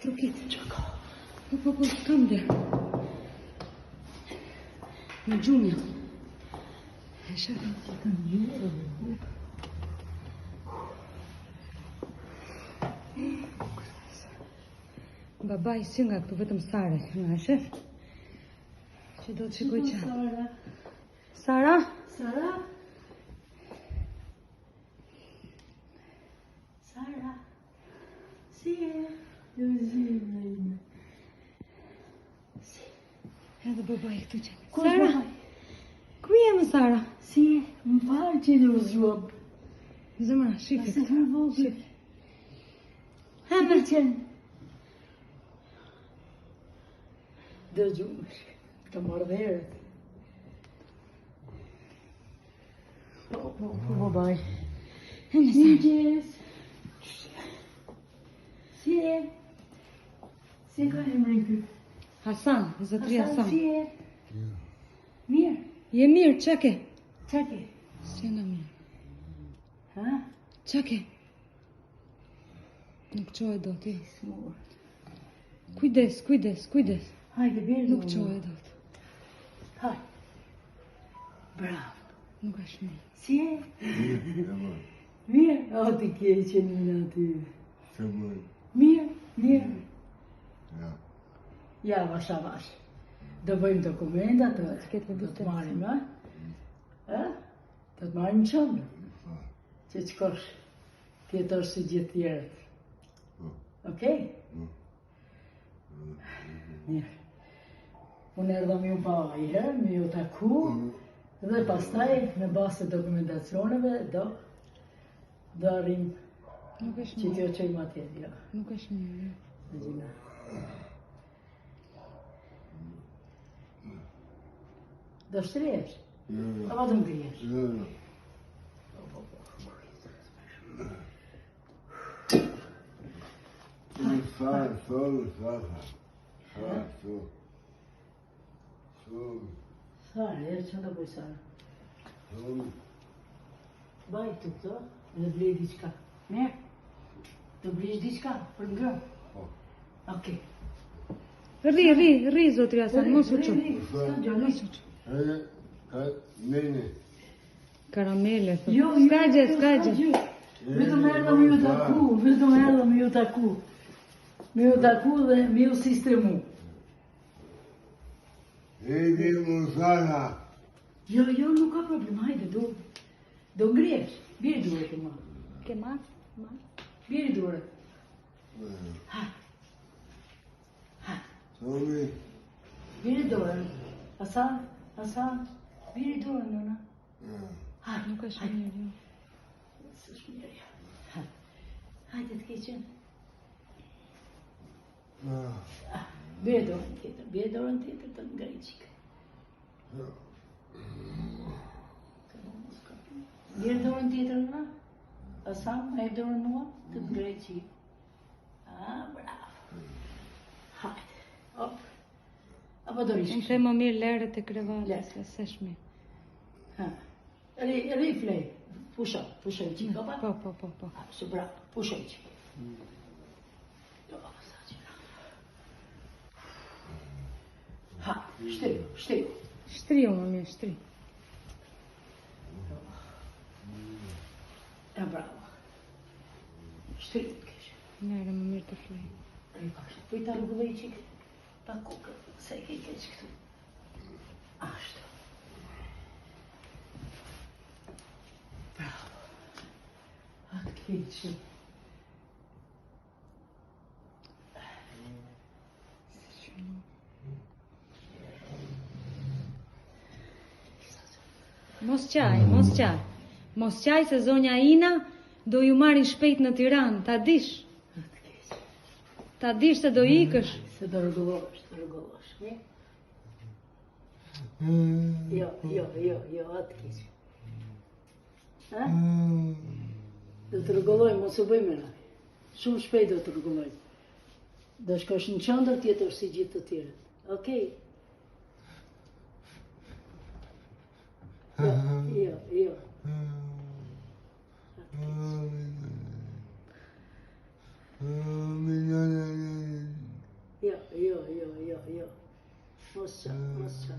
trukit. Po, kam dhe. Në gjumja. E shafin që kam gjumja. Baba i si nga këtu vetëm Sare, nga e shef? Që do të shikoj qatë. Sara? Sara? Sara? Si e? Jo zimë. Edhe baba i këtu që. Sara? Ku je më Sara? Si e? Më falë që do zhuab. Zemra, shifit. Nëse ka vogë. Hame. Qenë. Dë gjumësh. Ka marrë dhe herët. Po, babaj. Hame Sara. Mirëgjes. Si e? Si ka emrin kë? Hasan, zotri Hasan. Si e? Mirë. Je mirë, qake? Qake? Si në mirë. Ha? Qake? Nuk qohet do ti. Smur. Kujdes. Hajde, bërë Nuk qohet do ti. Hajde. Bravo. Nuk është mirë. Si e? Mirë. O, ti keqen në aty. Se bërë. Mirë. Ja. Ja, vash. Do bëjmë dokumentat, do të marim, ha? Do të marim qëmë. Që qëkosh tjetër si gjithë tjerët. Okej? Mirë. Unë erdha mi u pa ajherë, mi u taku, dhe pastaj në basë të dokumentacioneve do arrim Nuk është që mirë. t'jo qëjmë atje, jo. Nuk është mirë. Në gjina. Do shtresh? Apo do ngrihesh? Sare, që do bëj Sare? Baj të këto, dhe blej diqka. Mirë? Do blejsh diqka për ngrëm? Okej. Ri, zotri Hasan, mos u qo. Mos u qo. Nene. Karamele, thot. Jo, Ska gjë. Vetëm erdha me ju taku. Me ju taku dhe me ju sistemu. Edi Musana. Jo, nuk ka problem, hajde, do ngrihesh. Biri duhet e ma. Ke mas? Biri duhet. Ha. Somi. Biri duhet. Hasan, biri duhet, nëna. Ha, Nuk është mirë. s'është mirë, ja. Hajde të keqen. Biri dorën tjetër të ngrej qikë. Biri dorën tjetër nëna. Hasan, e dorën mua të ngrej qikë. Bravo. Hajde, op. Apo do Unë rishkë. the më mirë lerët e krevatës, Lerë. se shmi. Ha. Ri flej. Pushoj qikë, opa? Po. Së bravo, pushoj qikë. Jo, sa që bravo. Ha, shtriu. Shtriu më mirë, shtri. Bravo. Shtriu të keshë. Mere më mirë të flej. Pojta rrugullej qikë. Pa kukë, se e ke keqë këtu. Ashtu. Bravo. Atë keqë. Mos qaj se zonja Ina do ju marrin shpejt në Tiranë, ta dish. Atë keqë. Ta dish se do ikësh. Se do rregullohesh. Jo, atë keqë. Ha? Do të rregullojmë, mos u bëjmë mëna. Shumë shpejt do të rregullojmë. Do shkosh në qendër tjetër si gjithë të tjerët. Okej? Jo. Atë keqë. jo. Mos qa.